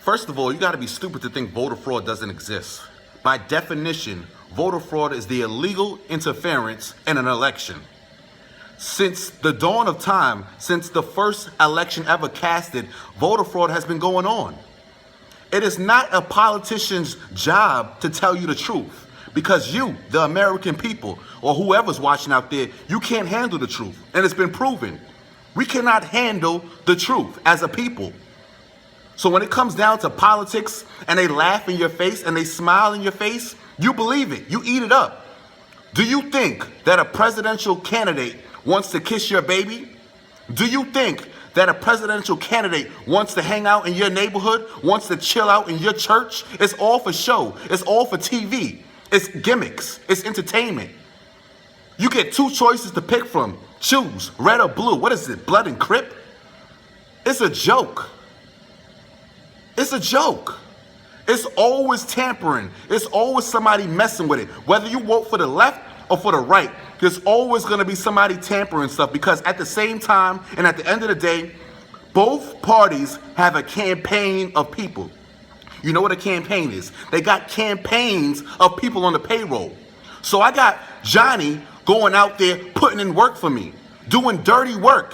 First of all, you got to be stupid to think voter fraud doesn't exist. By definition, voter fraud is the illegal interference in an election. Since the dawn of time, since the first election ever casted, voter fraud has been going on. It is not a politician's job to tell you the truth, because you, the American people, or whoever's watching out there, you can't handle the truth. And it's been proven. We cannot handle the truth as a people. So when it comes down to politics and they laugh in your face and they smile in your face, you believe it. You eat it up. Do you think that a presidential candidate wants to kiss your baby? Do you think that a presidential candidate wants to hang out in your neighborhood, wants to chill out in your church? It's all for show. It's all for TV. It's gimmicks. It's entertainment. You get two choices to pick from. Choose red or blue. What is it? Blood and Crip? It's a joke. It's a joke. It's always tampering. It's always somebody messing with it. Whether you vote for the left or for the right, there's always going to be somebody tampering stuff, because at the same time and at the end of the day, both parties have a campaign of people. You know what a campaign is? They got campaigns of people on the payroll. So I got Johnny going out there putting in work for me, doing dirty work.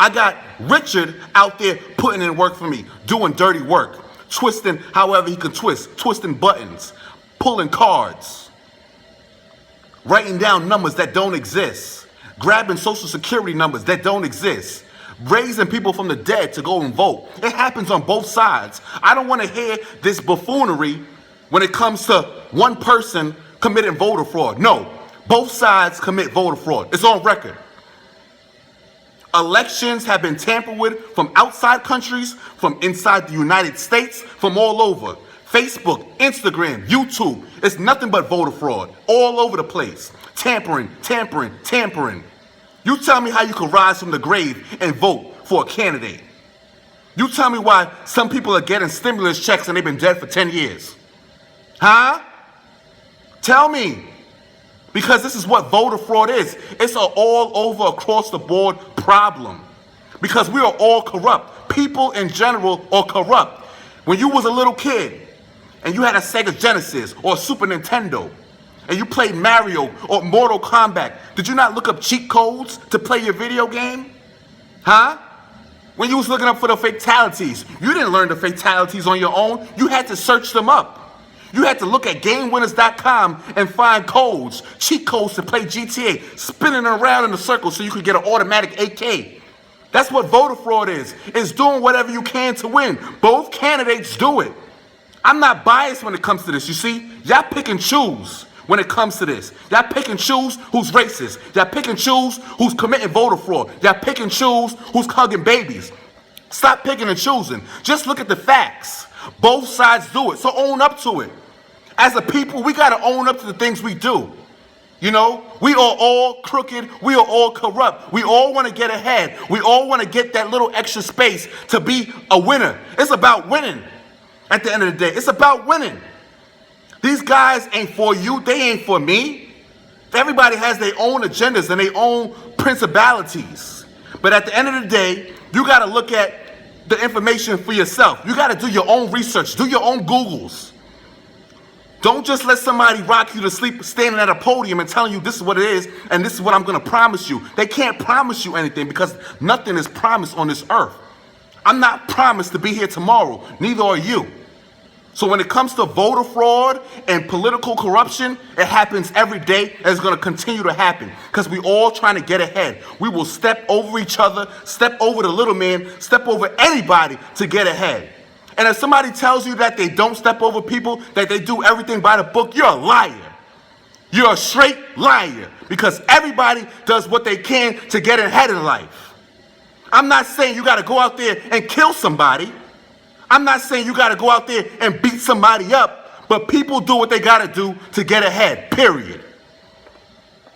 I got Richard out there putting in work for me, doing dirty work, twisting however he can twist, twisting buttons, pulling cards, writing down numbers that don't exist, grabbing social security numbers that don't exist, raising people from the dead to go and vote. It happens on both sides. I don't want to hear this buffoonery when it comes to one person committing voter fraud. No, both sides commit voter fraud. It's on record. Elections have been tampered with from outside countries, from inside the United States, from all over. Facebook, Instagram, YouTube. It's nothing but voter fraud all over the place. Tampering, tampering, tampering. You tell me how you can rise from the grave and vote for a candidate. You tell me why some people are getting stimulus checks and they've been dead for 10 years. Huh? Tell me. Because this is what voter fraud is. It's an all over across the board problem. Because we are all corrupt. People in general are corrupt. When you was a little kid and you had a Sega Genesis or a Super Nintendo and you played Mario or Mortal Kombat, did you not look up cheat codes to play your video game? Huh? When you was looking up for the fatalities, you didn't learn the fatalities on your own. You had to search them up. You had to look at GameWinners.com and find codes, cheat codes to play GTA, spinning around in a circle so you could get an automatic AK. That's what voter fraud is. It's doing whatever you can to win. Both candidates do it. I'm not biased when it comes to this, you see? Y'all pick and choose when it comes to this. Y'all pick and choose who's racist. Y'all pick and choose who's committing voter fraud. Y'all pick and choose who's hugging babies. Stop picking and choosing. Just look at the facts. Both sides do it, so own up to it. As a people, we got to own up to the things we do. You know, we are all crooked. We are all corrupt. We all want to get ahead. We all want to get that little extra space to be a winner. It's about winning. At the end of the day, it's about winning. These guys ain't for you. They ain't for me. Everybody has their own agendas and their own principalities. But at the end of the day, you got to look at the information for yourself. You got to do your own research. Do your own Googles. Don't just let somebody rock you to sleep standing at a podium and telling you this is what it is and this is what I'm going to promise you. They can't promise you anything because nothing is promised on this earth. I'm not promised to be here tomorrow. Neither are you. So when it comes to voter fraud and political corruption, it happens every day and it's going to continue to happen because we all trying to get ahead. We will step over each other, step over the little man, step over anybody to get ahead. And if somebody tells you that they don't step over people, that they do everything by the book, you're a liar. You're a straight liar because everybody does what they can to get ahead in life. I'm not saying you got to go out there and kill somebody. I'm not saying you got to go out there and beat somebody up, but people do what they got to do to get ahead, period.